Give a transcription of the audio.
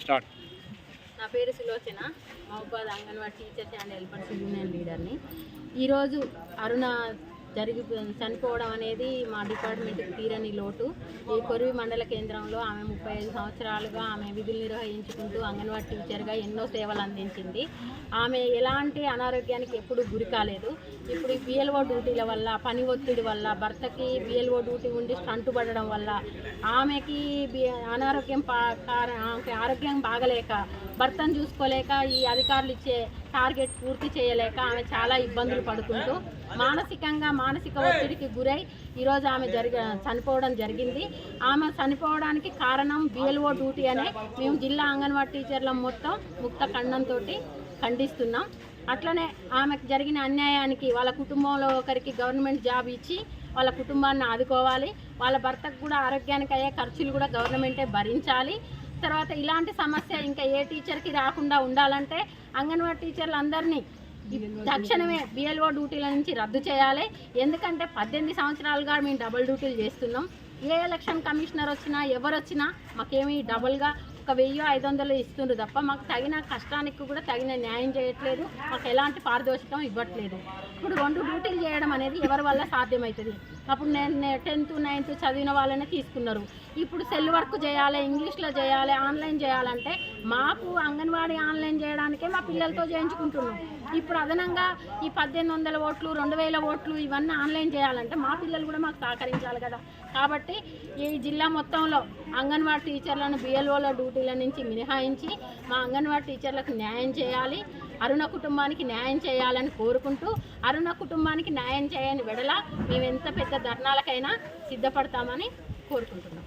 Start. నా పేరు Sulochana, Mahabubabad anganwadi teachers and helpers union లీడర్ని. ఈరోజు అరుణ చనిపోవడం అనేది మా డిపార్ట్మెంట్కి తీరని లోటు. ఈ కొరివి మండల కేంద్రంలో ఆమె 35 సంవత్సరాలుగా ఆమె విధులు నిర్వహించుకుంటూ అంగన్వాడీ టీచర్గా ఎన్నో సేవలు అందించింది. ఆమె ఎలాంటి అనారోగ్యానికి ఎప్పుడు గురి కాలేదు. ఇప్పుడు బిఎల్ఓ డ్యూటీల వల్ల, పని ఒత్తిడి వల్ల, భర్తకి బిఎల్ఓ డ్యూటీ ఉండి స్టంటు పడడం వల్ల ఆమెకి ఆరోగ్యం బాగలేక, భర్తను చూసుకోలేక, ఈ అధికారులు ఇచ్చే టార్గెట్ పూర్తి చేయలేక ఆమె చాలా ఇబ్బందులు పడుకుంటూ మానసిక ఒత్తిడికి గురై ఈరోజు ఆమె చనిపోవడం జరిగింది. ఆమె చనిపోవడానికి కారణం బిఎల్ఓ డ్యూటీ అనే మేము జిల్లా అంగన్వాడీ టీచర్ల మొత్తం ముక్త ఖండంతో ఖండిస్తున్నాం. అట్లనే ఆమెకు జరిగిన అన్యాయానికి వాళ్ళ కుటుంబంలో ఒకరికి గవర్నమెంట్ జాబ్ ఇచ్చి వాళ్ళ కుటుంబాన్ని ఆదుకోవాలి. వాళ్ళ భర్తకు కూడా ఆరోగ్యానికి అయ్యే ఖర్చులు కూడా గవర్నమెంటే భరించాలి. తర్వాత ఇలాంటి సమస్య ఇంకా ఏ టీచర్కి రాకుండా ఉండాలంటే అంగన్వాడీ టీచర్లు అందరినీ తక్షణమే బిఎల్ఓ డ్యూటీల నుంచి రద్దు చేయాలి. ఎందుకంటే 18 సంవత్సరాలుగా మేము డబుల్ డ్యూటీలు చేస్తున్నాం. ఏ ఎలక్షన్ కమిషనర్ వచ్చినా ఎవరు వచ్చినా మాకేమీ డబుల్గా 1500 ఇస్తుండ్రు తప్ప మాకు తగిన కష్టానికి కూడా తగిన న్యాయం చేయట్లేదు. మాకు ఎలాంటి పారితోషికం ఇవ్వట్లేదు. ఇప్పుడు 2 డ్యూటీలు చేయడం అనేది ఎవరి వల్ల సాధ్యమవుతుంది? అప్పుడు నేను 10th 9th చదివిన వాళ్ళనే తీసుకున్నారు. ఇప్పుడు సెల్ వర్క్ చేయాలి, ఇంగ్లీష్లో చేయాలి, ఆన్లైన్ చేయాలంటే మాకు అంగన్వాడీ ఆన్లైన్ చేయడానికే మా పిల్లలతో చేయించుకుంటున్నాం. ఇప్పుడు అదనంగా ఈ 1800 ఓట్లు 2000 ఓట్లు ఇవన్నీ ఆన్లైన్ చేయాలంటే మా పిల్లలు కూడా మాకు సహకరించాలి కదా. కాబట్టి ఈ జిల్లా మొత్తంలో అంగన్వాడీ టీచర్లను బిఎల్ఓల డ్యూటీల నుంచి మినహాయించి మా అంగన్వాడీ టీచర్లకు న్యాయం చేయాలి. అరుణ కుటుంబానికి న్యాయం చేయాలని కోరుకుంటూ, అరుణ కుటుంబానికి న్యాయం చేయని వెడల మేము ఎంత పెద్ద ధర్నాలకైనా సిద్ధపడతామని కోరుకుంటున్నాం.